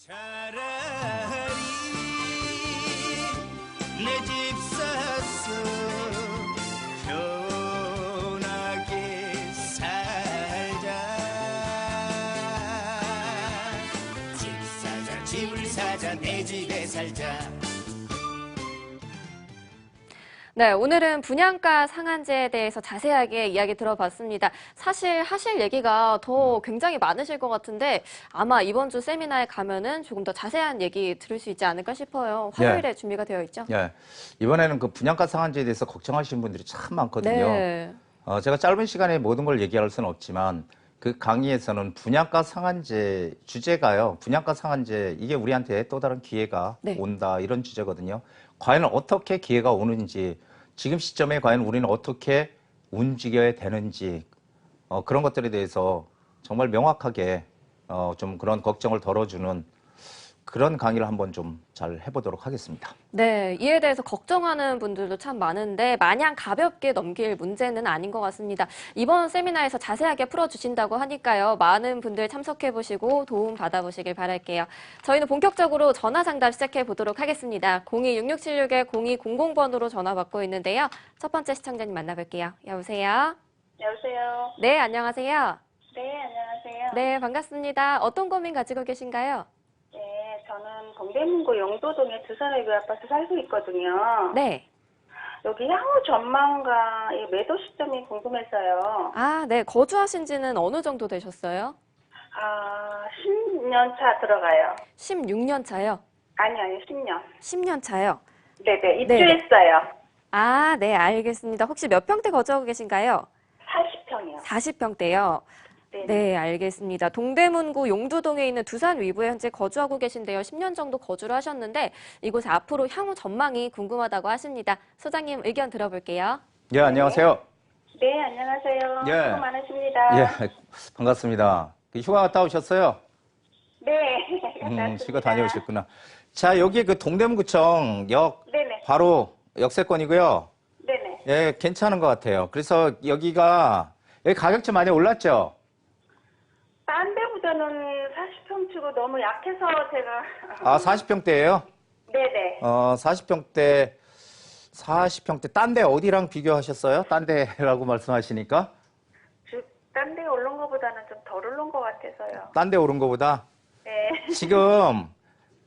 차라리 내 집 사서 편하게 살자. 집을 사자 내 집에 살자. 네, 오늘은 분양가 상한제에 대해서 자세하게 이야기 들어봤습니다. 사실 하실 얘기가 더 굉장히 많으실 것 같은데 아마 이번 주 세미나에 가면은 조금 더 자세한 얘기 들을 수 있지 않을까 싶어요. 화요일에 준비가 되어 있죠? 예. 이번에는 그 분양가 상한제에 대해서 걱정하시는 분들이 참 많거든요. 네. 제가 짧은 시간에 모든 걸 얘기할 수는 없지만 그 강의에서는 분양가 상한제 주제가요. 분양가 상한제 이게 우리한테 또 다른 기회가 온다 이런 주제거든요. 과연 어떻게 기회가 오는지 지금 시점에 과연 우리는 어떻게 움직여야 되는지 그런 것들에 대해서 정말 명확하게 좀 그런 걱정을 덜어주는 그런 강의를 한번 좀 잘 해보도록 하겠습니다. 네, 이에 대해서 걱정하는 분들도 참 많은데 마냥 가볍게 넘길 문제는 아닌 것 같습니다. 이번 세미나에서 자세하게 풀어주신다고 하니까요. 많은 분들 참석해보시고 도움 받아보시길 바랄게요. 저희는 본격적으로 전화 상담 시작해보도록 하겠습니다. 02-6661-0200번으로 전화 받고 있는데요. 첫 번째 시청자님 만나볼게요. 여보세요? 여보세요? 네, 안녕하세요. 네, 안녕하세요. 네, 반갑습니다. 어떤 고민 가지고 계신가요? 네, 저는 동대문구 용도동에 두산외교 아파트 살고 있거든요. 네. 여기 향후 전망과 이 매도 시점이 궁금해서요. 아, 네. 거주하신 지는 어느 정도 되셨어요? 10년 차 들어가요. 16년 차요? 아니, 10년. 10년 차요? 네네, 입주했어요. 아, 네, 알겠습니다. 혹시 몇 평대 거주하고 계신가요? 40평이요. 40평대요? 네, 알겠습니다. 동대문구 용두동에 있는 두산 위브에 현재 거주하고 계신데요. 10년 정도 거주를 하셨는데 이곳에 앞으로 향후 전망이 궁금하다고 하십니다. 소장님 의견 들어볼게요. 예, 안녕하세요. 네, 안녕하세요. 예. 수고 많으십니다. 예, 반갑습니다. 휴가 갔다 오셨어요? 네. 휴가 다녀오셨구나. 자, 여기 그 동대문구청 역 네네. 바로 역세권이고요. 네네. 예, 괜찮은 것 같아요. 그래서 여기가 여기 가격 좀 많이 올랐죠? 딴 데보다는 40평 치고 너무 약해서 제가. 40평대예요? 네네. 40평대 딴 데 어디랑 비교하셨어요? 딴 데라고 말씀하시니까? 딴 데 오른 거보다는 좀 덜 오른 것 같아서요. 딴 데 오른 거보다? 네. 지금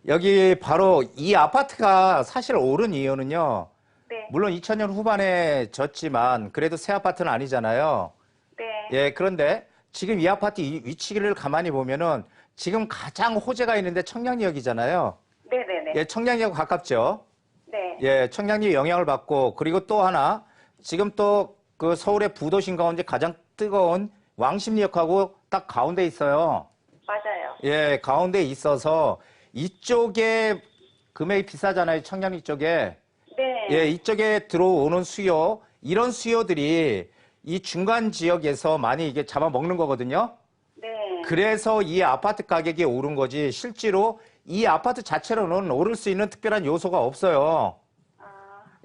여기 바로 이 아파트가 사실 오른 이유는요. 네. 물론 2000년 후반에 졌지만 그래도 새 아파트는 아니잖아요. 네. 예, 그런데 지금 이 아파트 위치를 가만히 보면은 지금 가장 호재가 있는데 청량리역이잖아요. 네네네. 예, 청량리역 가깝죠. 네. 예, 청량리 영향을 받고 그리고 또 하나 지금 또 그 서울의 부도심 가운데 가장 뜨거운 왕십리역하고 딱 가운데 있어요. 맞아요. 예, 가운데 있어서 이쪽에 금액이 비싸잖아요. 청량리 쪽에. 네. 예, 이쪽에 들어오는 수요, 이런 수요들이 이 중간 지역에서 많이 이게 잡아먹는 거거든요. 네. 그래서 이 아파트 가격이 오른 거지 실제로 이 아파트 자체로는 오를 수 있는 특별한 요소가 없어요.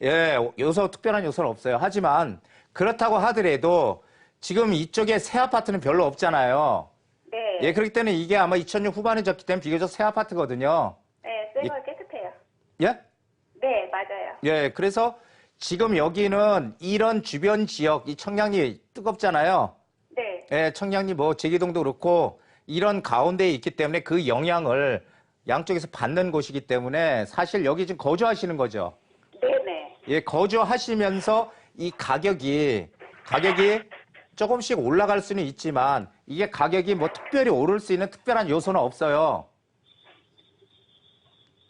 예, 특별한 요소는 없어요. 하지만 그렇다고 하더라도 지금 이쪽에 새 아파트는 별로 없잖아요. 네. 예, 그렇기 때문에 이게 아마 2000년 후반에 졌기 때문에 비교적 새 아파트거든요. 네, 새거 깨끗해요. 예? 네, 맞아요. 예, 그래서 지금 여기는 이런 주변 지역, 이 청량리 뜨겁잖아요. 네. 예, 청량리 뭐 제기동도 그렇고 이런 가운데에 있기 때문에 그 영향을 양쪽에서 받는 곳이기 때문에 사실 여기 지금 거주하시는 거죠. 네네. 예, 거주하시면서 이 가격이 조금씩 올라갈 수는 있지만 이게 가격이 뭐 특별히 오를 수 있는 특별한 요소는 없어요.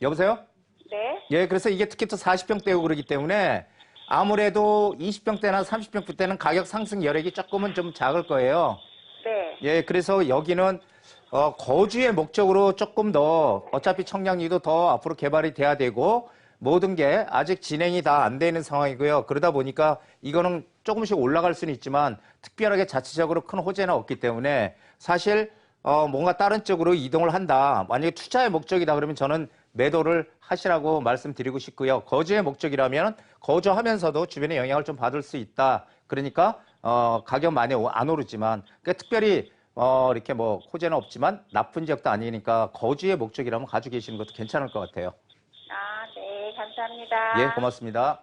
여보세요? 네. 예, 그래서 이게 특히 또 40평대고 그러기 때문에 아무래도 20평대나 30평대는 가격 상승 여력이 조금은 좀 작을 거예요. 네. 예, 그래서 여기는 거주의 목적으로 조금 더 어차피 청량리도 더 앞으로 개발이 돼야 되고 모든 게 아직 진행이 다 안 되는 상황이고요. 그러다 보니까 이거는 조금씩 올라갈 수는 있지만 특별하게 자체적으로 큰 호재는 없기 때문에 사실 뭔가 다른 쪽으로 이동을 한다. 만약에 투자의 목적이다 그러면 저는 매도를 하시라고 말씀드리고 싶고요. 거주의 목적이라면 거주하면서도 주변에 영향을 좀 받을 수 있다. 그러니까 가격 많이 안 오르지만 그러니까 특별히 이렇게 뭐 호재는 없지만 나쁜 지역도 아니니까 거주의 목적이라면 가지고 계시는 것도 괜찮을 것 같아요. 아, 네, 감사합니다. 예, 고맙습니다.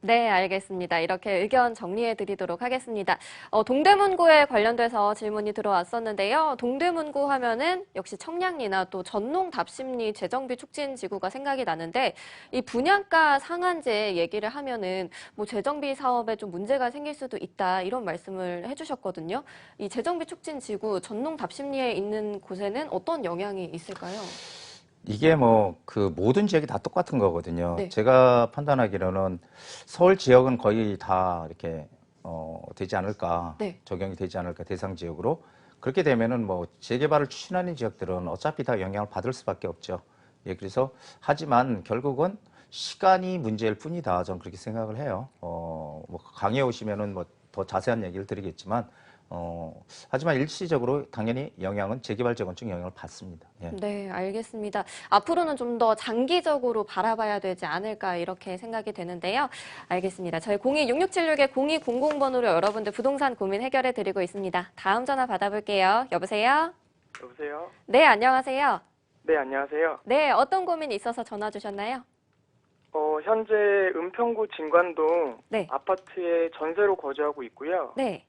네, 알겠습니다. 이렇게 의견 정리해 드리도록 하겠습니다. 동대문구에 관련돼서 질문이 들어왔었는데요. 동대문구 하면은 역시 청량리나 또 전농답심리 재정비 촉진 지구가 생각이 나는데 이 분양가 상한제 얘기를 하면은 뭐 재정비 사업에 좀 문제가 생길 수도 있다 이런 말씀을 해주셨거든요. 이 재정비 촉진 지구 전농답심리에 있는 곳에는 어떤 영향이 있을까요? 이게 뭐 그 모든 지역이 다 똑같은 거거든요. 네. 제가 판단하기로는 서울 지역은 거의 다 이렇게 되지 않을까, 네. 적용이 되지 않을까 대상 지역으로. 그렇게 되면은 뭐 재개발을 추진하는 지역들은 어차피 다 영향을 받을 수밖에 없죠. 예, 그래서 하지만 결국은 시간이 문제일 뿐이다. 저는 그렇게 생각을 해요. 뭐 강의에 오시면은 뭐 더 자세한 얘기를 드리겠지만. 하지만 일시적으로 당연히 재개발 재건축 영향을 받습니다. 예. 네, 알겠습니다. 앞으로는 좀 더 장기적으로 바라봐야 되지 않을까 이렇게 생각이 되는데요. 알겠습니다. 저희 026676-0200번으로 여러분들 부동산 고민 해결해 드리고 있습니다. 다음 전화 받아볼게요. 여보세요? 여보세요? 네, 안녕하세요. 네, 안녕하세요. 네, 어떤 고민이 있어서 전화 주셨나요? 현재 은평구 진관동 네. 아파트에 전세로 거주하고 있고요. 네,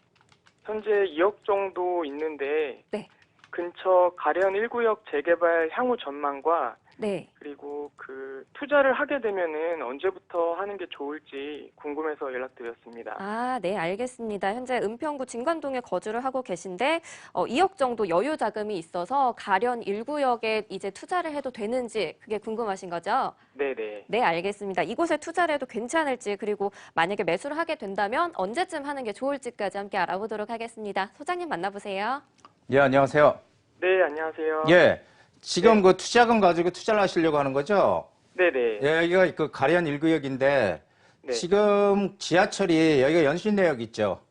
현재 2억 정도 있는데 네, 근처 가련 1구역 재개발 향후 전망과 네. 그리고 그 투자를 하게 되면은 언제부터 하는 게 좋을지 궁금해서 연락드렸습니다. 아, 네, 알겠습니다. 현재 은평구 진관동에 거주를 하고 계신데 2억 정도 여유 자금이 있어서 가련 1구역에 이제 투자를 해도 되는지 그게 궁금하신 거죠? 네네. 네, 알겠습니다. 이곳에 투자를 해도 괜찮을지 그리고 만약에 매수를 하게 된다면 언제쯤 하는 게 좋을지까지 함께 알아보도록 하겠습니다. 소장님 만나보세요. 예, 안녕하세요. 네, 안녕하세요. 예, 지금 그 투자금 가지고 투자를 하시려고 하는 거죠? 네네. 예, 여기가 그 가련 1구역인데 네. 지금 지하철이 여기가 연신내역 있죠?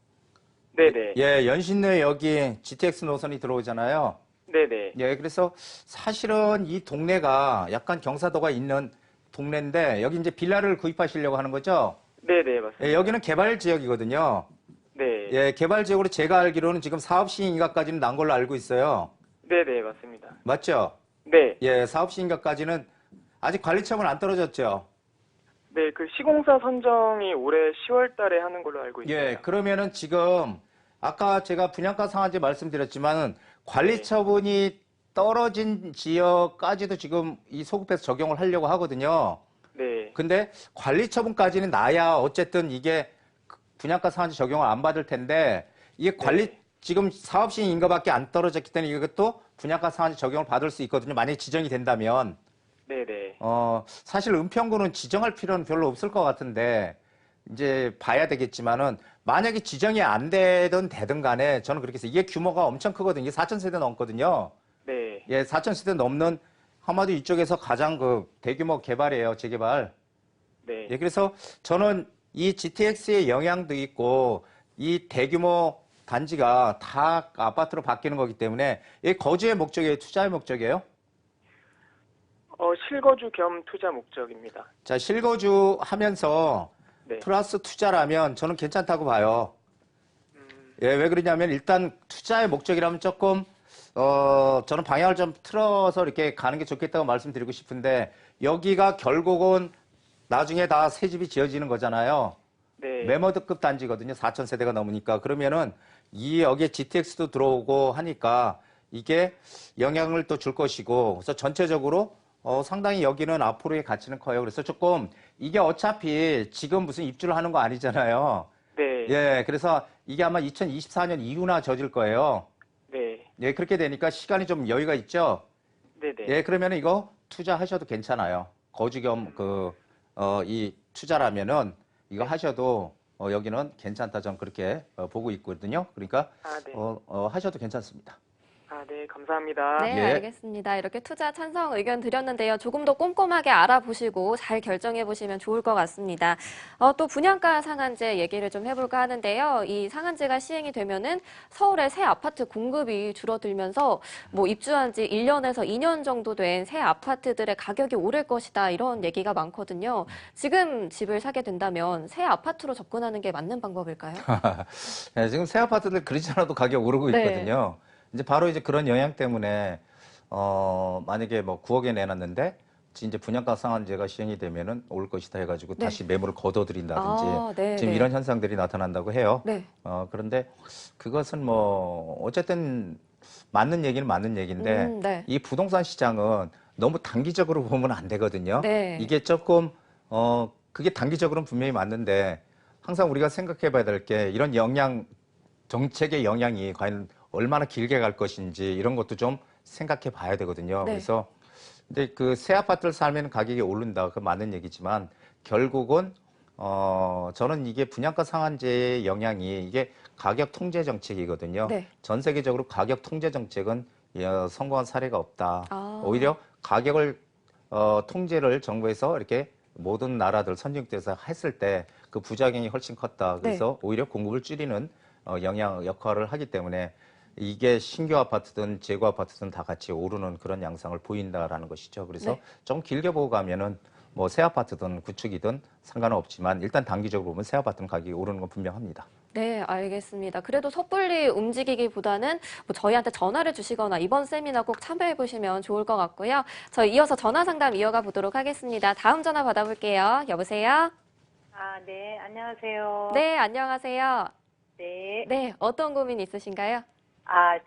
네네. 예, 연신내역이 GTX 노선이 들어오잖아요. 네네. 예, 그래서 사실은 이 동네가 약간 경사도가 있는 동네인데 여기 이제 빌라를 구입하시려고 하는 거죠? 네네, 맞습니다. 예, 여기는 개발 지역이거든요. 네. 예, 개발 지역으로 제가 알기로는 지금 사업 시행인가까지는 난 걸로 알고 있어요. 네네, 맞습니다. 맞죠? 네. 예, 사업 시행인가까지는 아직 관리처분 안 떨어졌죠? 네, 그 시공사 선정이 올해 10월 달에 하는 걸로 알고 있어요. 예, 그러면은 지금 아까 제가 분양가 상한제 말씀드렸지만은 관리처분이 떨어진 지역까지도 지금 이 소급해서 적용을 하려고 하거든요. 네. 근데 관리처분까지는 나야 어쨌든 이게 분양가 상한제 적용을 안 받을 텐데 이게 지금 사업 시행 인가밖에 안 떨어졌기 때문에 이것도 분양가 상한제 적용을 받을 수 있거든요. 만약에 지정이 된다면. 네네. 사실 은평구는 지정할 필요는 별로 없을 것 같은데 이제 봐야 되겠지만은 만약에 지정이 안 되든 간에 저는 그렇게 해서 이게 규모가 엄청 크거든요. 이게 4,000세대 넘거든요. 네. 예, 4,000세대 넘는 한마디 이쪽에서 가장 그 대규모 개발이에요. 재개발. 네. 예, 그래서 저는 이 GTX의 영향도 있고 이 대규모 단지가 다 아파트로 바뀌는 거기 때문에 이 거주의 목적이에요? 투자의 목적이에요? 실거주 겸 투자 목적입니다. 자, 실거주 하면서 네. 플러스 투자라면 저는 괜찮다고 봐요. 예, 왜 그러냐면 일단 투자의 목적이라면 조금 저는 방향을 좀 틀어서 이렇게 가는 게 좋겠다고 말씀드리고 싶은데 여기가 결국은 나중에 다 새 집이 지어지는 거잖아요. 네. 매머드급 단지거든요. 4,000세대가 넘으니까. 그러면은 여기에 GTX도 들어오고 하니까 이게 영향을 또 줄 것이고 그래서 전체적으로 상당히 여기는 앞으로의 가치는 커요. 그래서 조금 이게 어차피 지금 무슨 입주를 하는 거 아니잖아요. 네. 예, 그래서 이게 아마 2024년 이후나 져질 거예요. 네. 예, 그렇게 되니까 시간이 좀 여유가 있죠. 네네. 예, 그러면 이거 투자하셔도 괜찮아요. 거주 겸 이 투자라면은 이거 하셔도 여기는 괜찮다. 전 그렇게 보고 있거든요. 그러니까 네. 하셔도 괜찮습니다. 네, 감사합니다. 네, 예. 알겠습니다. 이렇게 투자 찬성 의견 드렸는데요. 조금 더 꼼꼼하게 알아보시고 잘 결정해 보시면 좋을 것 같습니다. 또 분양가 상한제 얘기를 좀 해볼까 하는데요. 이 상한제가 시행이 되면은 서울의 새 아파트 공급이 줄어들면서 뭐 입주한 지 1년에서 2년 정도 된 새 아파트들의 가격이 오를 것이다. 이런 얘기가 많거든요. 지금 집을 사게 된다면 새 아파트로 접근하는 게 맞는 방법일까요? 네, 지금 새 아파트들 그렇지 않아도 가격 오르고 네. 있거든요. 이제 바로 이제 그런 영향 때문에 만약에 뭐 9억에 내놨는데 이제 분양가 상한제가 시행이 되면은 올 것이다 해가지고 네. 다시 매물을 거둬들인다든지 네, 지금 네. 이런 현상들이 나타난다고 해요. 네. 그런데 그것은 뭐 어쨌든 맞는 얘기는 맞는 얘기인데 네. 이 부동산 시장은 너무 단기적으로 보면 안 되거든요. 네. 이게 조금 그게 단기적으로는 분명히 맞는데 항상 우리가 생각해 봐야 될 게 이런 정책의 영향이 과연 얼마나 길게 갈 것인지 이런 것도 좀 생각해 봐야 되거든요. 네. 그래서 근데 그 새 아파트를 살면 가격이 오른다. 그 맞는 얘기지만 결국은 저는 이게 분양가 상한제의 영향이 이게 가격 통제 정책이거든요. 네. 전 세계적으로 가격 통제 정책은 성공한 사례가 없다. 오히려 가격을 통제를 정부에서 이렇게 모든 나라들 선진국에서 했을 때 그 부작용이 훨씬 컸다. 그래서 오히려 공급을 줄이는 역할을 하기 때문에 이게 신규 아파트든 재고 아파트든 다 같이 오르는 그런 양상을 보인다라는 것이죠. 그래서 좀 길게 보고 가면은 뭐 새 아파트든 구축이든 상관은 없지만 일단 단기적으로 보면 새 아파트는 가격이 오르는 건 분명합니다. 네, 알겠습니다. 그래도 섣불리 움직이기보다는 뭐 저희한테 전화를 주시거나 이번 세미나 꼭 참여해 보시면 좋을 것 같고요. 저희 이어서 전화 상담 이어가 보도록 하겠습니다. 다음 전화 받아볼게요. 여보세요? 네, 안녕하세요. 네, 안녕하세요. 네. 네, 어떤 고민 있으신가요?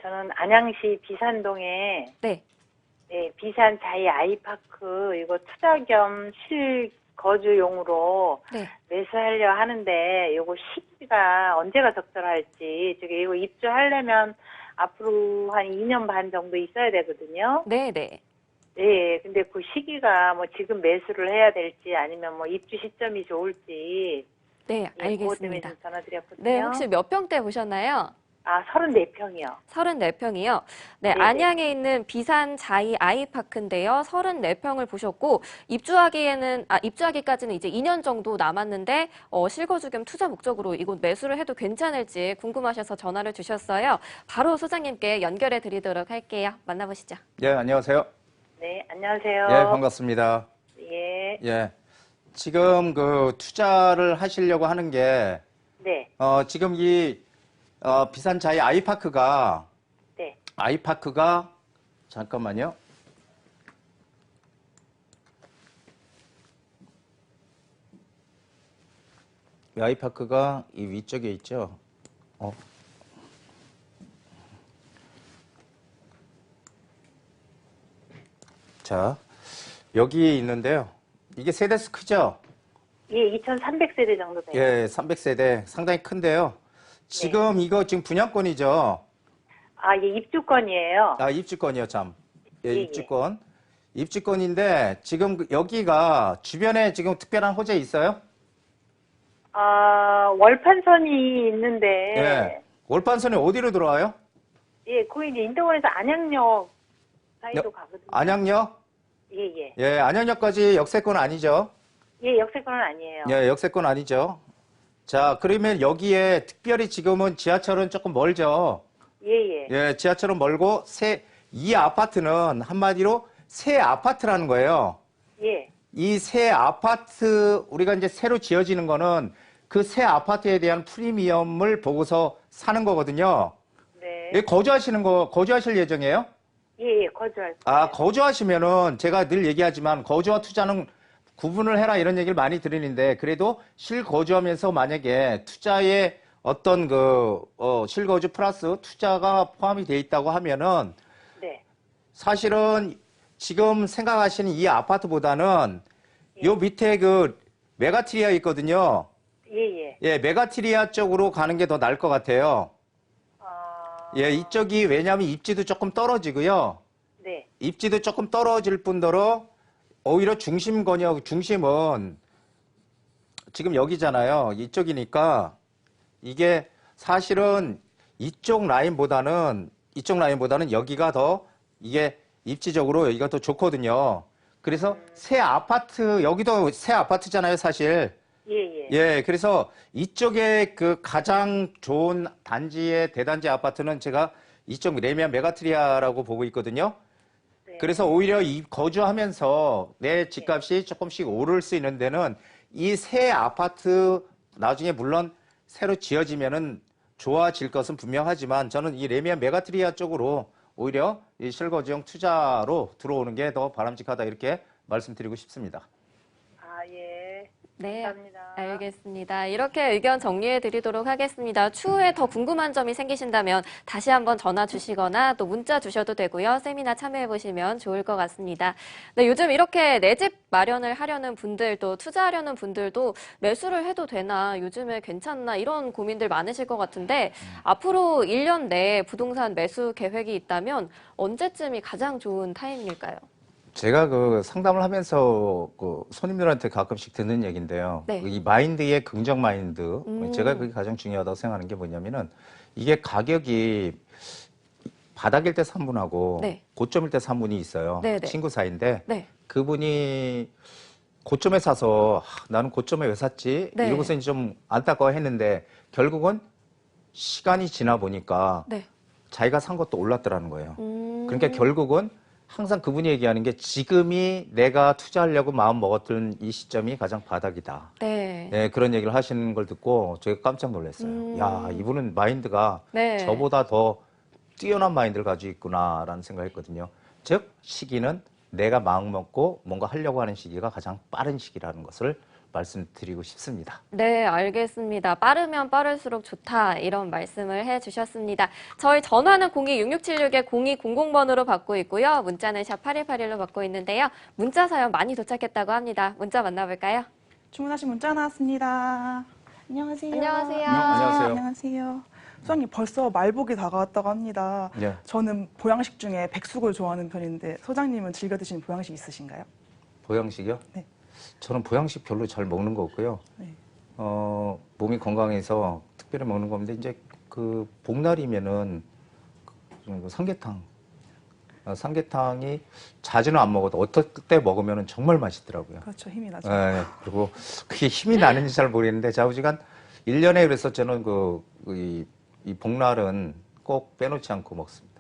저는 안양시 비산동에 네. 비산 자이 아이파크 이거 투자 겸 실거주용으로 네. 매수하려 하는데 이거 시기가 언제가 적절할지 이거 입주하려면 앞으로 한 2년 반 정도 있어야 되거든요. 네, 네. 네, 근데 그 시기가 뭐 지금 매수를 해야 될지 아니면 뭐 입주 시점이 좋을지 네, 그것 때문에 알겠습니다. 좀 전화드렸거든요. 네, 혹시 몇 평대 보셨나요? 34평이요. 34평이요. 네, 네네. 안양에 있는 비산 자이 아이파크인데요. 34평을 보셨고 입주하기까지는 이제 2년 정도 남았는데 실거주 겸 투자 목적으로 이곳 매수를 해도 괜찮을지 궁금하셔서 전화를 주셨어요. 바로 소장님께 연결해 드리도록 할게요. 만나보시죠. 예, 안녕하세요. 네, 안녕하세요. 예, 반갑습니다. 예, 예. 지금 그 투자를 하시려고 하는 게 네, 지금 이 비산 자이 네. 아이파크가 잠깐만요. 이 아이파크가 이 위쪽에 있죠. 자, 여기 있는데요. 이게 세대수 크죠? 예, 2,300세대 정도 돼요. 예, 300세대 상당히 큰데요. 지금 이거 지금 분양권이죠? 예, 입주권이에요. 입주권이요, 참. 예, 예, 입주권. 입주권인데 지금 여기가 주변에 지금 특별한 호재 있어요? 월판선이 있는데, 예. 월판선이 어디로 들어와요? 예, 거기 이제 인도원에서 안양역 사이로 가거든요. 안양역? 예, 예. 예, 안양역까지 역세권 아니죠? 예, 역세권은 아니에요. 예, 역세권 아니죠. 자, 그러면 여기에 특별히 지금은 지하철은 조금 멀죠? 예, 예. 예, 지하철은 멀고 이 아파트는 한마디로 새 아파트라는 거예요. 예, 이 새 아파트 우리가 이제 새로 지어지는 거는 그 새 아파트에 대한 프리미엄을 보고서 사는 거거든요. 네. 예, 거주하실 예정이에요? 예, 예, 거주할 거예요. 거주하시면은 제가 늘 얘기하지만 거주와 투자는 구분을 해라 이런 얘기를 많이 드리는데 그래도 실거주하면서 만약에 투자에 어떤 실거주 플러스 투자가 포함이 돼 있다고 하면은 네. 사실은 지금 생각하시는 이 아파트보다는 요 밑에 그 메가트리아 있거든요. 예, 예. 예, 메가트리아 쪽으로 가는 게 더 나을 것 같아요. 예, 이쪽이 왜냐하면 입지도 조금 떨어지고요. 네. 입지도 조금 떨어질 뿐더러 오히려 중심은 지금 여기잖아요. 이쪽이니까 이게 사실은 이쪽 라인보다는 여기가 더 이게 입지적으로 여기가 더 좋거든요. 그래서 새 아파트, 여기도 새 아파트잖아요, 사실. 예, 예. 예, 그래서 이쪽에 그 가장 좋은 단지의 대단지 아파트는 제가 이쪽 레미안 메가트리아라고 보고 있거든요. 네. 그래서 오히려 거주하면서 내 집값이 조금씩 오를 수 있는 데는 이 새 아파트 나중에 물론 새로 지어지면은 좋아질 것은 분명하지만 저는 이 레미안 메가트리아 쪽으로 오히려 이 실거주용 투자로 들어오는 게 더 바람직하다 이렇게 말씀드리고 싶습니다. 아, 예. 네, 감사합니다. 알겠습니다. 이렇게 의견 정리해 드리도록 하겠습니다. 추후에 더 궁금한 점이 생기신다면 다시 한번 전화 주시거나 또 문자 주셔도 되고요. 세미나 참여해 보시면 좋을 것 같습니다. 네, 요즘 이렇게 내 집 마련을 하려는 분들 또 투자하려는 분들도 매수를 해도 되나 요즘에 괜찮나 이런 고민들 많으실 것 같은데 앞으로 1년 내에 부동산 매수 계획이 있다면 언제쯤이 가장 좋은 타이밍일까요? 제가 그 상담을 하면서 그 손님들한테 가끔씩 듣는 얘기인데요. 네. 이 마인드의 긍정 마인드. 제가 그게 가장 중요하다고 생각하는 게 뭐냐면은 이게 가격이 바닥일 때 3분하고 네. 고점일 때 3분이 있어요. 네, 네. 친구 사이인데 네. 그분이 고점에 사서 나는 고점에 왜 샀지? 네. 이러고서 이제 좀 안타까워했는데 결국은 시간이 지나 보니까 네. 자기가 산 것도 올랐더라는 거예요. 그러니까 결국은 항상 그분이 얘기하는 게 지금이 내가 투자하려고 마음 먹었던 이 시점이 가장 바닥이다. 네. 네, 그런 얘기를 하시는 걸 듣고 제가 깜짝 놀랐어요. 야, 이분은 마인드가 네. 저보다 더 뛰어난 마인드를 가지고 있구나라는 생각했거든요. 즉, 시기는 내가 마음 먹고 뭔가 하려고 하는 시기가 가장 빠른 시기라는 것을 말씀드리고 싶습니다. 네, 알겠습니다. 빠르면 빠를수록 좋다 이런 말씀을 해주셨습니다. 저희 전화는 02-6676-0200번으로 받고 있고요. 문자는 샵 8181로 받고 있는데요. 문자 사연 많이 도착했다고 합니다. 문자 만나볼까요? 주문하신 문자 나왔습니다. 안녕하세요. 안녕하세요. 안녕하세요. 안녕하세요. 소장님 벌써 말복이 다가왔다고 합니다. 네. 저는 보양식 중에 백숙을 좋아하는 편인데 소장님은 즐겨 드시는 보양식 있으신가요? 보양식이요? 네. 저는 보양식 별로 잘 먹는 거 없고요. 네. 몸이 건강해서 특별히 먹는 건데 이제 그 복날이면은 그 삼계탕. 삼계탕이 자주는 안 먹어도 어떨 때 먹으면 정말 맛있더라고요. 그렇죠. 힘이 나죠. 네, 그리고 그게 힘이 나는지 잘 모르겠는데 좌우지간 1년에 그래서 저는 이 복날은 꼭 빼놓지 않고 먹습니다.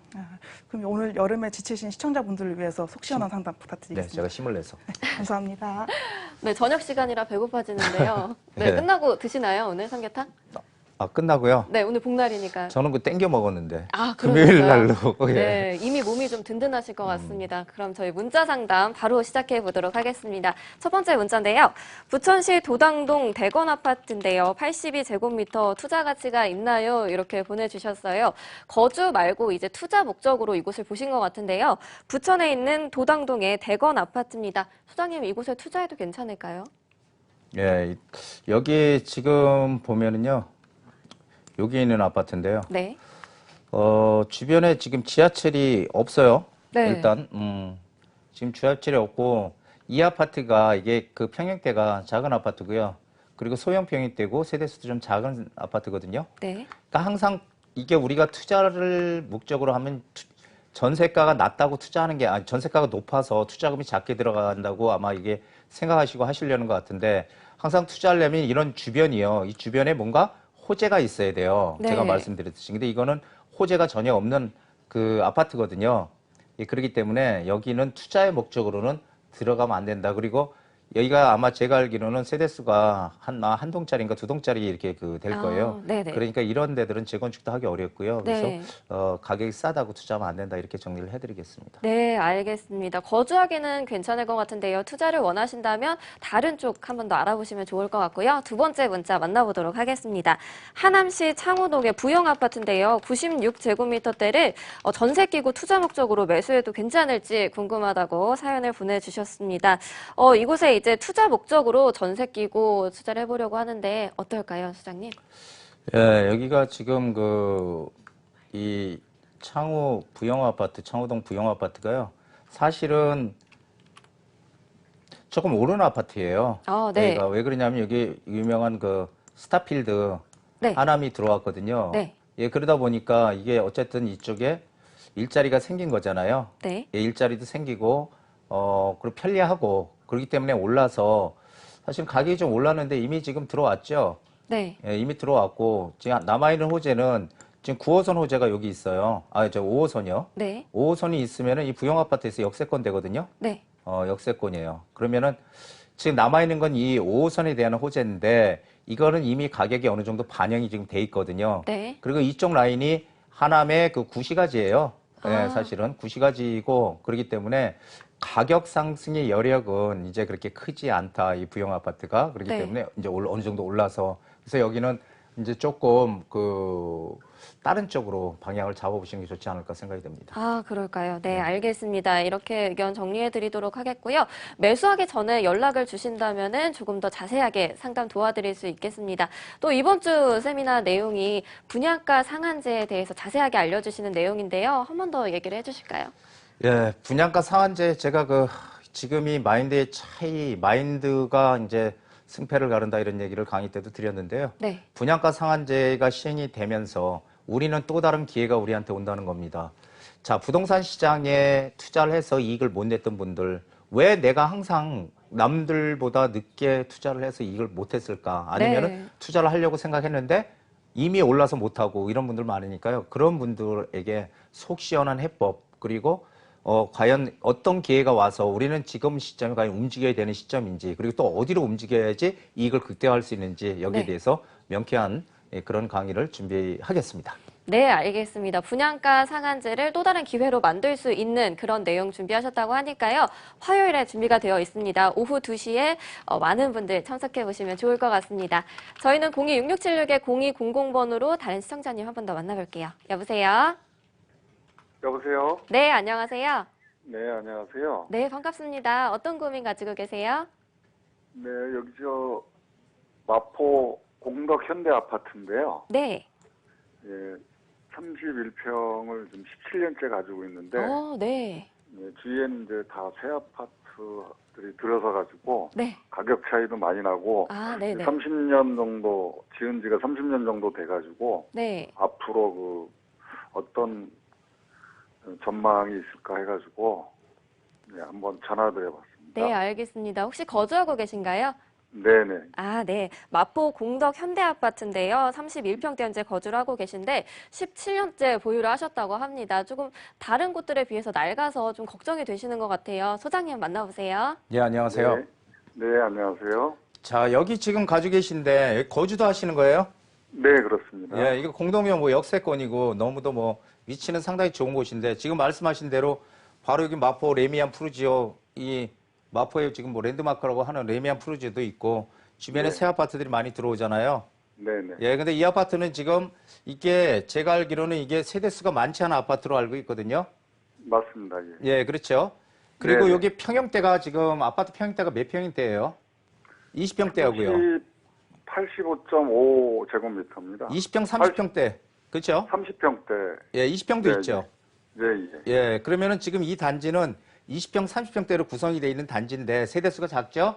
그럼 오늘 여름에 지치신 시청자분들을 위해서 속 시원한 상담 네, 부탁드리겠습니다. 제가 힘을 내서. 감사합니다. 네, 저녁 시간이라 배고파지는데요. 네, 네. 끝나고 드시나요, 오늘 삼계탕? 아, 끝나고요. 네, 오늘 복날이니까. 저는 그 땡겨 먹었는데. 아, 금요일 그러셨어요? 날로. 예. 네, 이미 몸이 좀 든든하실 것 같습니다. 그럼 저희 문자 상담 바로 시작해 보도록 하겠습니다. 첫 번째 문자인데요. 부천시 도당동 대건 아파트인데요. 82제곱미터 투자 가치가 있나요? 이렇게 보내주셨어요. 거주 말고 이제 투자 목적으로 이곳을 보신 것 같은데요. 부천에 있는 도당동의 대건 아파트입니다. 소장님, 이곳에 투자해도 괜찮을까요? 예, 여기 지금 보면은요. 여기 있는 아파트인데요. 네. 주변에 지금 지하철이 없어요. 네. 일단, 지금 지하철이 없고, 이 아파트가 이게 그 평형대가 작은 아파트고요. 그리고 소형 평형대고 세대수도 좀 작은 아파트거든요. 네. 그러니까 항상 이게 우리가 투자를 목적으로 하면 전세가가 낮다고 투자하는 게, 아니, 전세가가 높아서 투자금이 작게 들어간다고 아마 이게 생각하시고 하시려는 것 같은데, 항상 투자하려면 이런 주변이요. 이 주변에 뭔가 호재가 있어야 돼요. 네. 제가 말씀드렸듯이. 근데 이거는 호재가 전혀 없는 그 아파트거든요. 예, 그렇기 때문에 여기는 투자의 목적으로는 들어가면 안 된다. 그리고 여기가 아마 제가 알기로는 세대수가 한 동짜리인가 두 동짜리 이렇게 될 거예요. 네네. 그러니까 이런 데들은 재건축도 하기 어렵고요. 그래서 네. 가격이 싸다고 투자하면 안 된다. 이렇게 정리를 해드리겠습니다. 네, 알겠습니다. 거주하기는 괜찮을 것 같은데요. 투자를 원하신다면 다른 쪽 한 번 더 알아보시면 좋을 것 같고요. 두 번째 문자 만나보도록 하겠습니다. 하남시 창우동의 부영 아파트인데요. 96제곱미터대를 전세 끼고 투자 목적으로 매수해도 괜찮을지 궁금하다고 사연을 보내주셨습니다. 이곳에 이제 투자 목적으로 전세 끼고 투자를 해보려고 하는데 어떨까요, 소장님? 예, 여기가 지금 이 창우 부영 아파트, 창우동 부영 아파트가요. 사실은 조금 오른 아파트예요. 네. 여기가 왜 그러냐면 여기 유명한 그 스타필드 네. 하남이 들어왔거든요. 네. 예, 그러다 보니까 이게 어쨌든 이쪽에 일자리가 생긴 거잖아요. 네. 예, 일자리도 생기고 그리고 편리하고 그렇기 때문에 올라서 사실 가격이 좀 올랐는데 이미 지금 들어왔죠. 네. 예, 이미 들어왔고 지금 남아있는 호재는 지금 9호선 호재가 여기 있어요. 저 5호선이요. 네. 5호선이 있으면은 이 부영 아파트에서 역세권 되거든요. 네. 역세권이에요. 그러면은 지금 남아있는 건 이 5호선에 대한 호재인데 이거는 이미 가격이 어느 정도 반영이 지금 돼 있거든요. 네. 그리고 이쪽 라인이 하남의 그 구시가지예요. 아. 사실은 구시가지이고 그렇기 때문에 가격 상승의 여력은 이제 그렇게 크지 않다. 이 부영 아파트가 그렇기 네. 때문에 이제 어느 정도 올라서 그래서 여기는 이제 조금 다른 쪽으로 방향을 잡아보시는 게 좋지 않을까 생각이 됩니다. 아, 그럴까요? 네, 알겠습니다. 이렇게 의견 정리해 드리도록 하겠고요. 매수하기 전에 연락을 주신다면은 조금 더 자세하게 상담 도와드릴 수 있겠습니다. 또 이번 주 세미나 내용이 분양가 상한제에 대해서 자세하게 알려주시는 내용인데요. 한 번 더 얘기를 해주실까요? 예, 분양가 상한제 제가 지금이 마인드의 차이, 마인드가 이제 승패를 가른다 이런 얘기를 강의 때도 드렸는데요. 네. 분양가 상한제가 시행이 되면서 우리는 또 다른 기회가 우리한테 온다는 겁니다. 자, 부동산 시장에 투자를 해서 이익을 못 냈던 분들, 왜 내가 항상 남들보다 늦게 투자를 해서 이익을 못 했을까? 아니면은 네. 투자를 하려고 생각했는데 이미 올라서 못 하고 이런 분들 많으니까요. 그런 분들에게 속 시원한 해법, 그리고 과연 어떤 기회가 와서 우리는 지금 시점에 과연 움직여야 되는 시점인지, 그리고 또 어디로 움직여야지 이익을 극대화할 수 있는지 여기에 네. 대해서 명쾌한 그런 강의를 준비하겠습니다. 네, 알겠습니다. 분양가 상한제를 또 다른 기회로 만들 수 있는 그런 내용 준비하셨다고 하니까요. 화요일에 준비가 되어 있습니다. 오후 2시에 많은 분들 참석해 보시면 좋을 것 같습니다. 저희는 026676-0200번으로 다른 시청자님 한 번 더 만나볼게요. 여보세요? 여보세요? 네, 안녕하세요. 네, 안녕하세요. 네, 반갑습니다. 어떤 고민 가지고 계세요? 네, 여기 마포 공덕 현대 아파트인데요. 네. 예, 31평을 지금 17년째 가지고 있는데, 네. 예, 주위에는 이제 다 새 아파트들이 들어서 가지고, 네. 가격 차이도 많이 나고, 아, 네네. 30년 정도, 지은 지가 30년 정도 돼가지고, 네. 앞으로 어떤 전망이 있을까 해가지고, 네, 한번 전화드려봤습니다. 네, 알겠습니다. 혹시 거주하고 계신가요? 네네. 아, 네. 마포 공덕 현대아파트인데요. 31평대 현재 거주를 하고 계신데 17년째 보유를 하셨다고 합니다. 조금 다른 곳들에 비해서 낡아서 좀 걱정이 되시는 것 같아요. 소장님 만나보세요. 예, 안녕하세요. 네, 네, 안녕하세요. 자, 여기 지금 가지고 계신데 여기 거주도 하시는 거예요? 네, 그렇습니다. 예, 이거 공동명 역세권이고 너무도 위치는 상당히 좋은 곳인데 지금 말씀하신 대로 바로 여기 마포 레미안 푸르지오 이 마포에 지금 랜드마크라고 하는 레미안 푸르지오도 있고 주변에 네. 새 아파트들이 많이 들어오잖아요. 네네. 예, 근데 이 아파트는 지금 이게 제가 알기로는 이게 세대수가 많지 않은 아파트로 알고 있거든요. 맞습니다. 예. 예, 그렇죠. 그리고 네네. 여기 평형대가 지금 아파트 평형대가 몇 평인데요? 20평대하고요. 85.5제곱미터입니다. 20평, 30평대. 그렇죠? 30평대. 예, 20평도 네, 있죠. 네, 예. 예, 그러면은 지금 이 단지는 20평, 30평대로 구성이 되어 있는 단지인데 세대수가 작죠?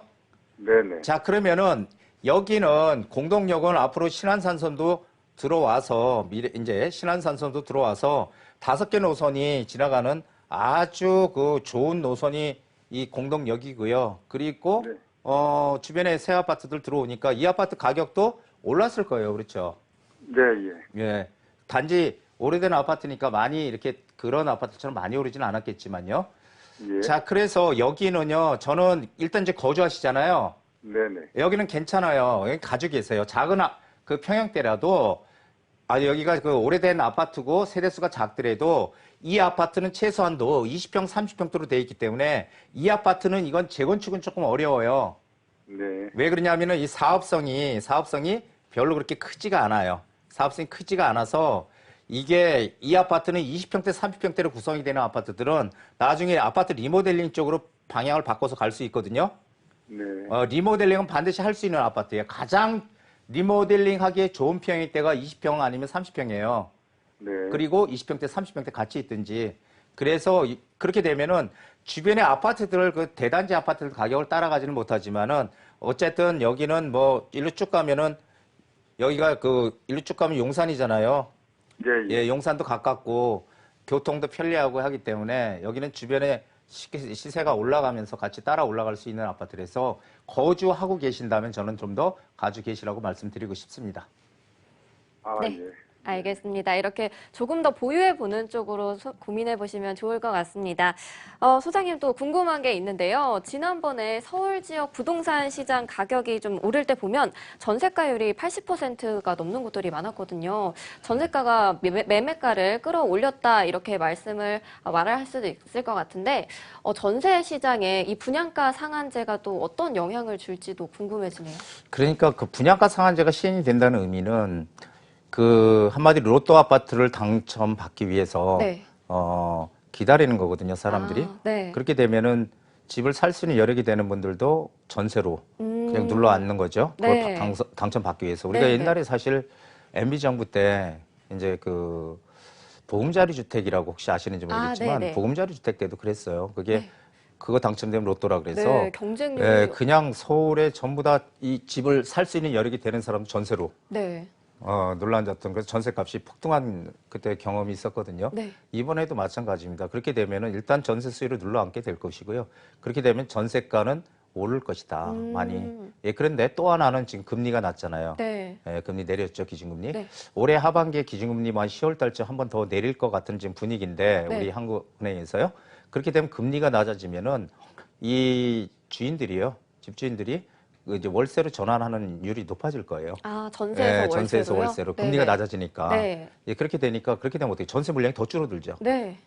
네네. 자, 그러면은 여기는 공동역은 앞으로 신안산선도 들어와서 이제 신안산선도 들어와서 5개 노선이 지나가는 아주 좋은 노선이 이 공동역이고요. 그리고 네. 주변에 새 아파트들 들어오니까 이 아파트 가격도 올랐을 거예요. 그렇죠? 네, 예. 예. 단지 오래된 아파트니까 많이 이렇게 그런 아파트처럼 많이 오르지는 않았겠지만요. 예. 자, 그래서 여기는요, 저는 일단 이제 거주하시잖아요. 네네. 여기는 괜찮아요. 여기 가지고 계세요. 작은 그 평형대라도, 여기가 그 오래된 아파트고 세대수가 작더라도 이 아파트는 최소한도 20평, 30평대로 되어 있기 때문에 이 아파트는 이건 재건축은 조금 어려워요. 네. 왜 그러냐면은 이 사업성이 별로 그렇게 크지가 않아요. 사업성이 크지가 않아서 이게 이 아파트는 20평대, 30평대로 구성이 되는 아파트들은 나중에 아파트 리모델링 쪽으로 방향을 바꿔서 갈 수 있거든요. 네. 리모델링은 반드시 할 수 있는 아파트예요. 가장 리모델링 하기에 좋은 평형대가 20평 아니면 30평이에요. 네. 그리고 20평대, 30평대 같이 있든지. 그래서 그렇게 되면은 주변의 아파트들, 그 대단지 아파트들 가격을 따라가지는 못하지만은 어쨌든 여기는 일로 쭉 가면은 여기가 일로 쭉 가면 용산이잖아요. 예, 예. 예, 용산도 가깝고 교통도 편리하고 하기 때문에 여기는 주변에 시세가 올라가면서 같이 따라 올라갈 수 있는 아파트라서 거주하고 계신다면 저는 좀 더 가지고 계시라고 말씀드리고 싶습니다. 아, 네. 예. 알겠습니다. 이렇게 조금 더 보유해보는 쪽으로 고민해보시면 좋을 것 같습니다. 소장님 또 궁금한 게 있는데요. 지난번에 서울 지역 부동산 시장 가격이 좀 오를 때 보면 전세가율이 80%가 넘는 곳들이 많았거든요. 전세가가 매매가를 끌어올렸다 이렇게 말을 할 수도 있을 것 같은데 전세 시장에 이 분양가 상한제가 또 어떤 영향을 줄지도 궁금해지네요. 그러니까 그 분양가 상한제가 시행이 된다는 의미는 그 한마디로 로또 아파트를 당첨받기 위해서 네. 기다리는 거거든요, 사람들이. 네. 그렇게 되면은 집을 살 수 있는 여력이 되는 분들도 전세로 그냥 눌러 앉는 거죠. 그걸 네. 당첨받기 위해서. 우리가 네, 옛날에 사실 MB 정부 때 이제 그 보금자리 주택이라고 혹시 아시는지 모르겠지만 네네. 보금자리 주택 때도 그랬어요. 그게 네. 그거 당첨되면 로또라 그래서 네, 경쟁률이 그냥 서울에 전부 다 이 집을 살 수 있는 여력이 되는 사람 전세로 네. 눌러 앉았던 그래서 전세값이 폭등한 그때 경험이 있었거든요. 네. 이번에도 마찬가지입니다. 그렇게 되면은 일단 전세 수요를 눌러 앉게 될 것이고요. 그렇게 되면 전세가는 오를 것이다. 많이. 예, 그런데 또 하나는 지금 금리가 낮잖아요. 네. 예, 금리 내렸죠, 기준금리. 네. 올해 하반기에 기준금리만 10월 달쯤 한 번 더 내릴 것 같은 지금 분위기인데 네. 우리 한국은행에서요. 그렇게 되면 금리가 낮아지면은 이 주인들이요, 집주인들이 이제 월세로 전환하는 율이 높아질 거예요. 전세에서 월세로요? 전세에서 월세로 네네. 금리가 낮아지니까. 네. 예, 그렇게 되면 어떻게 전세 물량이 더 줄어들죠. 네.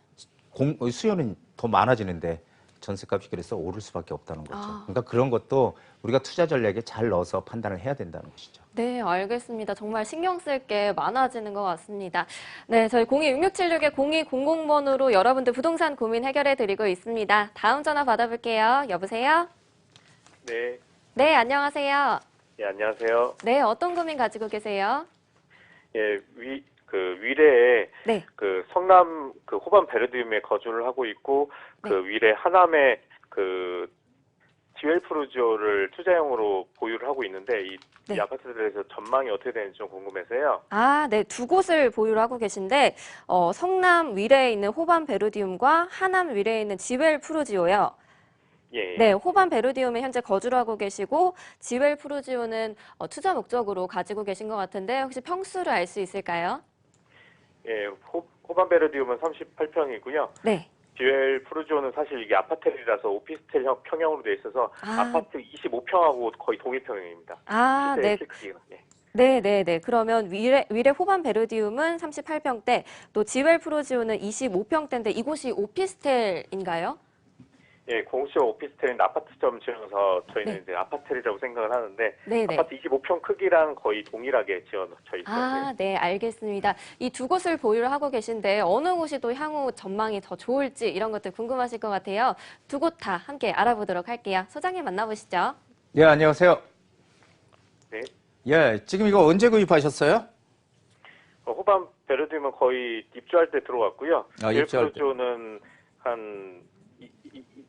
수요는 더 많아지는데 전세값이 그래서 오를 수밖에 없다는 거죠. 아. 그러니까 그런 것도 우리가 투자 전략에 잘 넣어서 판단을 해야 된다는 것이죠. 네, 알겠습니다. 정말 신경 쓸 게 많아지는 것 같습니다. 네, 저희 026676-0200번으로 여러분들 부동산 고민 해결해 드리고 있습니다. 다음 전화 받아볼게요. 여보세요? 네. 네, 안녕하세요. 예, 안녕하세요. 네, 어떤 고민 가지고 계세요? 예, 위례에 네. 그 성남 그 호반 베르디움에 거주를 하고 있고 그 위례 하남에 그 지웰프루지오를 투자용으로 보유를 하고 있는데 이 네. 아파트에 대해서 전망이 어떻게 되는지 좀 궁금해서요. 네, 두 곳을 보유를 하고 계신데 성남 위례에 있는 호반 베르디움과 하남 위례에 있는 지웰 푸르지오요. 예. 네, 호반 베르디움에 현재 거주를 하고 계시고 지웰 푸르지오는 투자 목적으로 가지고 계신 것 같은데 혹시 평수를 알 수 있을까요? 예, 호반 베르디움은 38평이고요. 네. 지웰 푸르지오는 사실 이게 아파트라서 오피스텔 평형으로 되어 있어서 아파트 25평하고 거의 동일평형입니다. 네. 크기가. 예. 네. 그러면 위례 호반 베르디움은 38평대, 또 지웰 푸르지오는 25평대인데 이곳이 오피스텔인가요? 예, 공시적 오피스텔인데 아파트점 지어서 저희는 네. 이제 아파트라고 생각을 하는데 네네. 아파트 25평 크기랑 거의 동일하게 지어져 있어요. 네, 알겠습니다. 이 두 곳을 보유를 하고 계신데 어느 곳이 또 향후 전망이 더 좋을지 이런 것들 궁금하실 것 같아요. 두 곳 다 함께 알아보도록 할게요. 소장님 만나보시죠. 예, 안녕하세요. 네. 예, 지금 이거 언제 구입하셨어요? 호반 베르디움은 거의 입주할 때 들어왔고요. 입주할 때. 는 한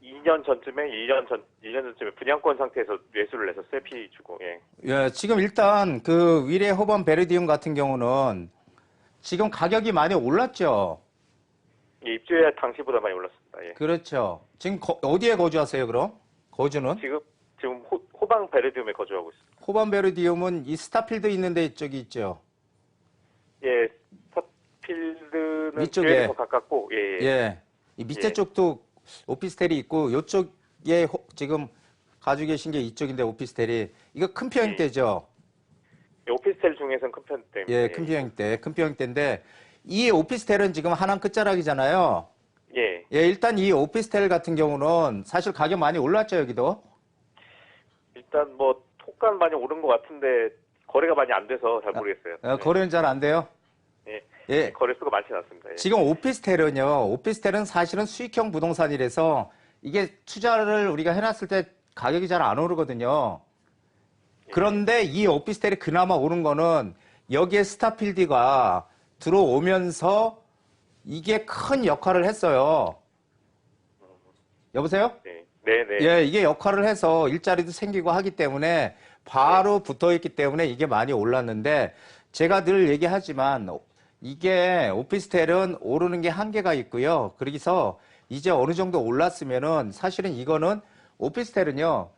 2년 전쯤에 1년 전쯤에 분양권 상태에서 매수를 해서 세피 주고. 예. 예, 지금 일단 그 위례 호반 베르디움 같은 경우는 지금 가격이 많이 올랐죠. 예, 입주할 당시보다 많이 올랐습니다. 예. 그렇죠. 지금 어디에 거주하세요, 그럼? 거주는? 지금 호반 베르디움에 거주하고 있습니다. 호반 베르디움은 이 스타필드 있는데 이쪽이 있죠. 예, 스타필드는 이쪽에. 지웰에 더 가깝고. 예. 예. 이 밑에 예. 쪽도 오피스텔이 있고 이쪽에 지금 가지고 계신 게 이쪽인데 오피스텔이 이거 큰 평형대죠. 예, 오피스텔 중에서는 큰 편대입니다. 예, 큰 평형대인데 이 오피스텔은 지금 하남 끝자락이잖아요. 예. 예, 일단 이 오피스텔 같은 경우는 사실 가격 많이 올랐죠, 여기도. 일단 뭐 토간 많이 오른 것 같은데 거래가 많이 안 돼서 잘 모르겠어요. 네. 거래는 잘 안 돼요. 예. 예. 거래수가 많지 않습니다. 예. 지금 오피스텔은 사실은 수익형 부동산이라서 이게 투자를 우리가 해놨을 때 가격이 잘 안 오르거든요. 그런데 이 오피스텔이 그나마 오른 거는 여기에 스타필드가 들어오면서 이게 큰 역할을 했어요. 여보세요? 네. 예, 이게 역할을 해서 일자리도 생기고 하기 때문에 바로 붙어 있기 때문에 이게 많이 올랐는데 제가 늘 얘기하지만 이게 오피스텔은 오르는 게 한계가 있고요. 그래서 이제 어느 정도 올랐으면은 사실은 이거는 오피스텔은요.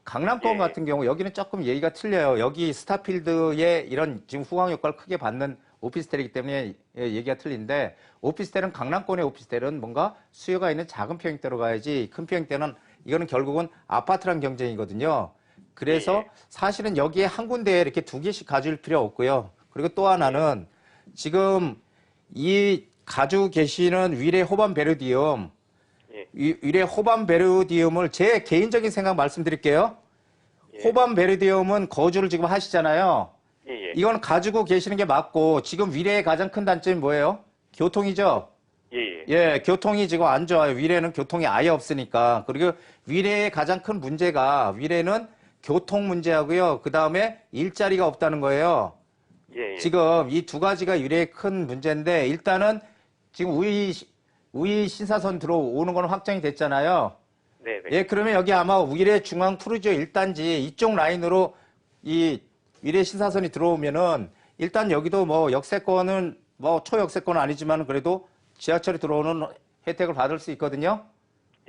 강남권 같은 경우 여기는 조금 얘기가 틀려요. 여기 스타필드의 이런 지금 후광 효과를 크게 받는 오피스텔이기 때문에 얘기가 틀린데 오피스텔은 강남권의 오피스텔은 뭔가 수요가 있는 작은 평형대로 가야지 큰 평형대는 이거는 결국은 아파트랑 경쟁이거든요. 그래서 사실은 여기에 한 군데에 이렇게 두 개씩 가질 필요 없고요. 그리고 또 하나는 지금 이 가지고 계시는 위례 호반 베르디움, 위례 호반 베르디움을 제 개인적인 생각 말씀드릴게요. 호반 베르디움은 거주를 지금 하시잖아요. 이건 가지고 계시는 게 맞고 지금 위례의 가장 큰 단점이 뭐예요? 교통이죠? 예, 교통이 지금 안 좋아요. 위례는 교통이 아예 없으니까. 그리고 위례의 가장 큰 문제가 위례는 교통 문제하고요. 그 다음에 일자리가 없다는 거예요. 지금 이 두 가지가 위례의 큰 문제인데 일단은 지금 우이 신사선 들어오는 건 확정이 됐잖아요. 예, 그러면 여기 아마 위례 중앙 푸르지오 1단지 이쪽 라인으로 이 위례 신사선이 들어오면은 일단 여기도 뭐 역세권은 뭐 초역세권은 아니지만 그래도 지하철이 들어오는 혜택을 받을 수 있거든요.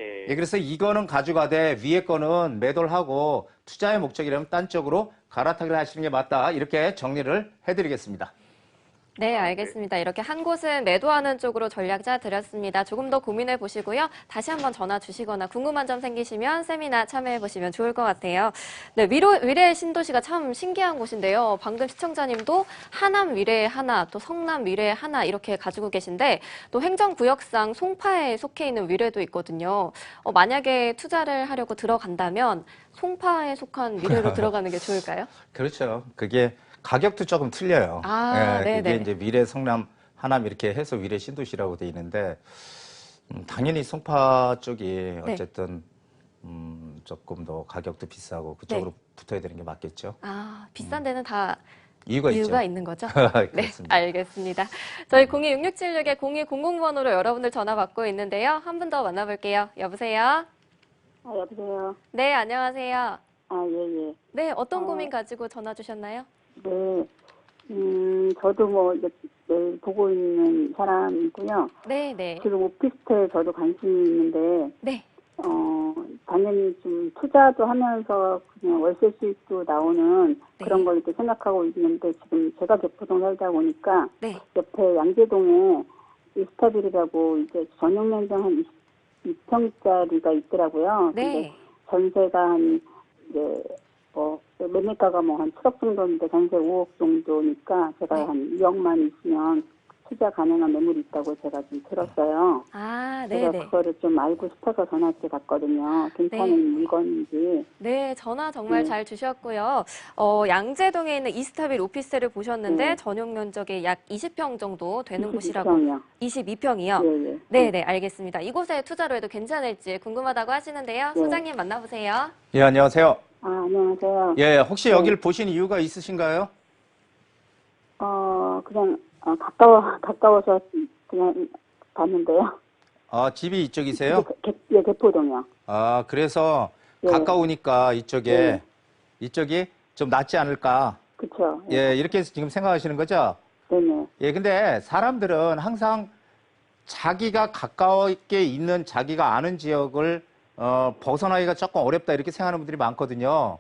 예, 그래서 이거는 가져가되 위에 거는 매도를 하고 투자의 목적이라면 딴 쪽으로 갈아타기를 하시는 게 맞다. 이렇게 정리를 해드리겠습니다. 네, 알겠습니다. 이렇게 한 곳은 매도하는 쪽으로 전략 짜 드렸습니다. 조금 더 고민해 보시고요. 다시 한번 전화 주시거나 궁금한 점 생기시면 세미나 참여해 보시면 좋을 것 같아요. 네, 위례 신도시가 참 신기한 곳인데요. 방금 시청자님도 하남 위례 하나, 또 성남 위례 하나 이렇게 가지고 계신데 또 행정구역상 송파에 속해 있는 위례도 있거든요. 만약에 투자를 하려고 들어간다면 송파에 속한 위례로 들어가는 게 좋을까요? 그렇죠. 그게 가격도 조금 틀려요. 예, 그게 이제 위례, 성남, 하남 이렇게 해서 위례 신도시라고 돼 있는데 당연히 송파 쪽이 어쨌든 조금 더 가격도 비싸고 그쪽으로 붙어야 되는 게 맞겠죠. 아, 비싼 데는 다 이유가 있는 거죠? 네, 알겠습니다. 저희 026676의 0200번으로 여러분들 전화 받고 있는데요. 한 분 더 만나볼게요. 여보세요? 여보세요? 네, 안녕하세요. 예. 네, 어떤 고민 가지고 전화 주셨나요? 네. 저도 뭐, 이제 매일 보고 있는 사람이고요. 네. 지금 오피스텔 저도 관심이 있는데, 네. 당연히 좀 투자도 하면서 그냥 월세 수익도 나오는 그런 걸 이렇게 생각하고 있는데, 지금 제가 개포동 살다 보니까, 옆에 양재동에 이스타빌이라고 이제 전용 면적 한 22평짜리가 있더라고요. 근데 전세가 한, 이제, 매매가가 뭐 한 7억 정도인데 전세 5억 정도니까 제가 한 2억만 있으면 투자 가능한 매물이 있다고 제가 좀 들었어요. 제가 그거를 좀 알고 싶어서 전화 이렇게 갔거든요. 괜찮은 물건인지. 네, 전화 정말 잘 주셨고요. 양재동에 있는 이스타빌 오피스텔을 보셨는데 전용 면적이 약 20평 정도 되는 곳이라고. 22평이요? 네, 알겠습니다. 이곳에 투자로 해도 괜찮을지 궁금하다고 하시는데요. 소장님 만나보세요. 예, 안녕하세요. 안녕하세요. 예, 혹시 여기를 보신 이유가 있으신가요? 그냥 가까워서 그냥 봤는데요. 집이 이쪽이세요? 개포동이요. 그래서 가까우니까 이쪽이 좀 낫지 않을까? 그렇죠. 예, 이렇게 지금 생각하시는 거죠? 네네. 예, 근데 사람들은 항상 자기가 가까웠게 있는 자기가 아는 지역을 벗어나기가 조금 어렵다 이렇게 생각하는 분들이 많거든요.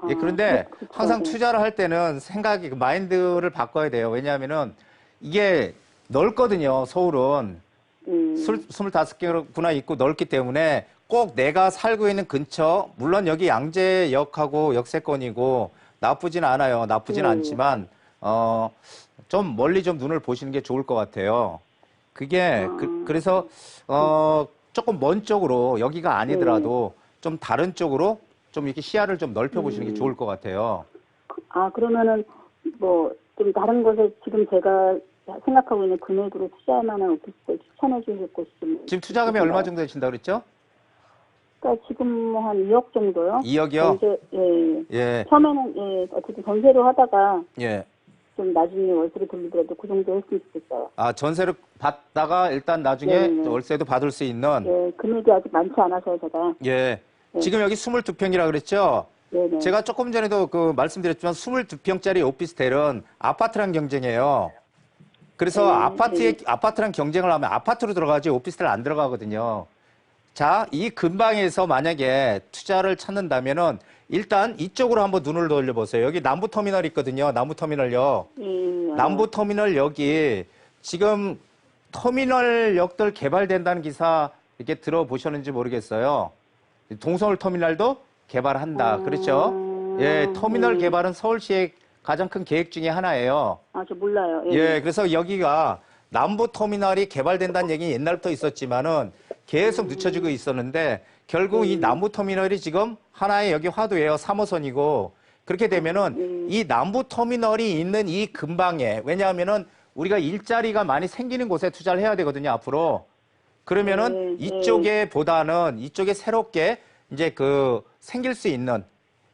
예, 그런데 항상 투자를 할 때는 생각이, 마인드를 바꿔야 돼요. 왜냐하면은 이게 넓거든요, 서울은. 25개구나 있고 넓기 때문에 꼭 내가 살고 있는 근처, 물론 여기 양재역하고 역세권이고 나쁘진 않아요. 나쁘진 않지만, 좀 멀리 좀 눈을 보시는 게 좋을 것 같아요. 그게, 그래서, 조금 먼 쪽으로 여기가 아니더라도 좀 다른 쪽으로 좀 이렇게 시야를 좀 넓혀보시는 게 좋을 것 같아요. 그러면은 뭐 좀 다른 곳에 지금 제가 생각하고 있는 금액으로 투자할 만한 오피스텔 추천해 주실 곳이 좀. 지금 투자금이 얼마 정도 되신다고 그랬죠? 그러니까 지금 한 2억 정도요. 2억이요? 전세, 예. 처음에는 어쨌든 전세로 하다가 예. 좀 나중에 월세로 돌리더라도 그 정도 했으면 좋겠어요. 전세를 받다가 일단 나중에 월세도 받을 수 있는. 금액이 아직 많지 않아서요, 제가. 지금 여기 22평이라 그랬죠? 제가 조금 전에도 말씀드렸지만 22평짜리 오피스텔은 아파트랑 경쟁해요. 그래서 아파트랑 경쟁을 하면 아파트로 들어가지 오피스텔 안 들어가거든요. 자, 이 근방에서 만약에 투자를 찾는다면은 일단 이쪽으로 한번 눈을 돌려보세요. 여기 남부터미널 있거든요. 남부터미널역. 남부터미널역이 지금 터미널역들 개발된다는 기사 이렇게 들어보셨는지 모르겠어요. 동서울 터미널도 개발한다. 그렇죠? 예, 터미널 개발은 서울시의 가장 큰 계획 중에 하나예요. 아, 저 몰라요. 예. 예, 그래서 여기가 남부터미널이 개발된다는 얘기 옛날부터 있었지만은 계속 늦춰지고 있었는데 결국 이 남부터미널이 지금 하나의 여기 화두예요. 3호선이고 그렇게 되면은 이 남부터미널이 있는 이 근방에 왜냐하면은 우리가 일자리가 많이 생기는 곳에 투자를 해야 되거든요, 앞으로. 그러면은 이쪽에 보다는 이쪽에 새롭게 이제 그 생길 수 있는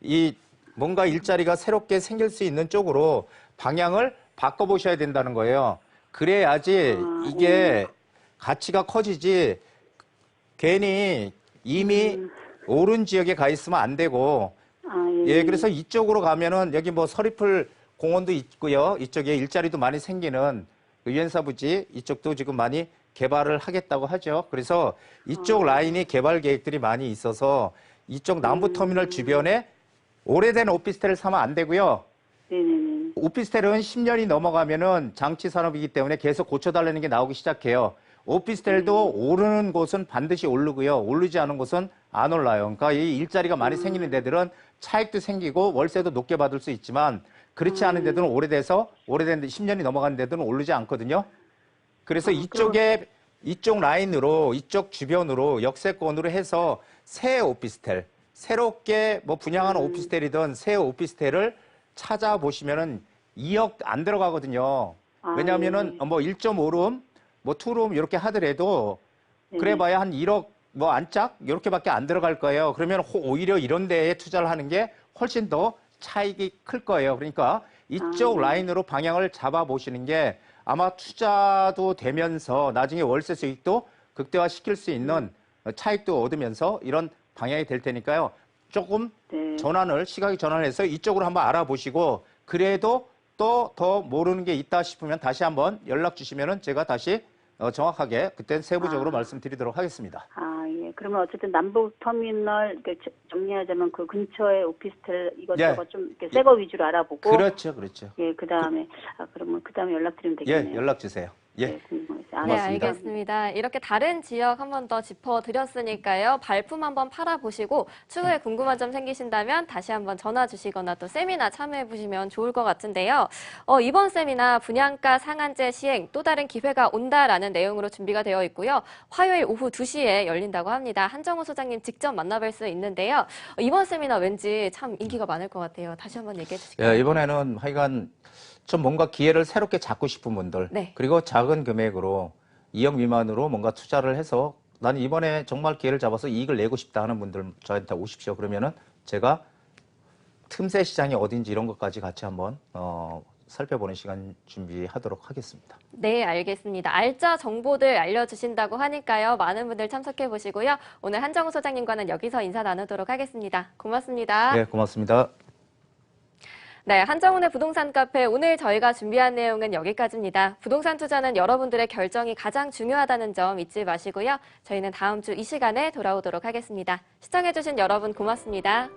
이 뭔가 일자리가 새롭게 생길 수 있는 쪽으로 방향을 바꿔보셔야 된다는 거예요. 그래야지 이게 가치가 커지지 괜히 이미 오른 지역에 가 있으면 안 되고 예, 그래서 이쪽으로 가면은 여기 뭐 서리풀 공원도 있고요. 이쪽에 일자리도 많이 생기는 유엔사 부지 이쪽도 지금 많이 개발을 하겠다고 하죠. 그래서 이쪽 라인이 개발 계획들이 많이 있어서 이쪽 남부터미널 주변에 오래된 오피스텔을 사면 안 되고요. 오피스텔은 10년이 넘어가면은 장치 산업이기 때문에 계속 고쳐달라는 게 나오기 시작해요. 오피스텔도 오르는 곳은 반드시 오르고요. 오르지 않은 곳은 안 올라요. 그러니까 이 일자리가 많이 생기는 데들은 차익도 생기고 월세도 높게 받을 수 있지만 그렇지 않은 데들은 오래된 10년이 넘어가는 데들은 오르지 않거든요. 그래서 이쪽에 이쪽 라인으로 이쪽 주변으로 역세권으로 해서 새 오피스텔 새롭게 뭐 분양하는 오피스텔이든 새 오피스텔을 찾아보시면은 2억 안 들어가거든요. 왜냐하면은 뭐 1.5룸, 뭐 2룸 이렇게 하더라도 그래봐야 한 1억 뭐 안짝 이렇게밖에 안 들어갈 거예요. 그러면 오히려 이런 데에 투자를 하는 게 훨씬 더 차익이 클 거예요. 그러니까 이쪽 라인으로 방향을 잡아보시는 게 아마 투자도 되면서 나중에 월세 수익도 극대화시킬 수 있는 차익도 얻으면서 이런 방향이 될 테니까요. 조금 시각의 전환을 해서 이쪽으로 한번 알아보시고 그래도 또 더 모르는 게 있다 싶으면 다시 한번 연락 주시면은 제가 다시 정확하게 그때 세부적으로 말씀드리도록 하겠습니다. 예. 그러면 어쨌든 남부터미널 정리하자면 그 근처에 오피스텔 이것저것 좀 이렇게 새 거 위주로 알아보고. 그렇죠. 예, 그다음에 그러면 그다음에 연락드리면 되겠네요. 예, 연락 주세요. 예. 네, 네, 알겠습니다. 이렇게 다른 지역 한 번 더 짚어드렸으니까요. 발품 한번 팔아보시고 추후에 궁금한 점 생기신다면 다시 한번 전화 주시거나 또 세미나 참여해보시면 좋을 것 같은데요. 이번 세미나 분양가 상한제 시행 또 다른 기회가 온다라는 내용으로 준비가 되어 있고요. 화요일 오후 2시에 열린다고 합니다. 한정우 소장님 직접 만나뵐 수 있는데요. 이번 세미나 왠지 참 인기가 많을 것 같아요. 다시 한번 얘기해 주실까요? 예, 이번에는 하여간 좀 뭔가 기회를 새롭게 잡고 싶은 분들 그리고 작은 금액으로 2억 미만으로 뭔가 투자를 해서 나는 이번에 정말 기회를 잡아서 이익을 내고 싶다 하는 분들 저한테 오십시오. 그러면은 제가 틈새 시장이 어딘지 이런 것까지 같이 한번 살펴보는 시간 준비하도록 하겠습니다. 네, 알겠습니다. 알짜 정보들 알려주신다고 하니까요. 많은 분들 참석해 보시고요. 오늘 한정우 소장님과는 여기서 인사 나누도록 하겠습니다. 고맙습니다. 네, 고맙습니다. 네, 한정훈의 부동산 카페 오늘 저희가 준비한 내용은 여기까지입니다. 부동산 투자는 여러분들의 결정이 가장 중요하다는 점 잊지 마시고요. 저희는 다음 주 이 시간에 돌아오도록 하겠습니다. 시청해주신 여러분 고맙습니다.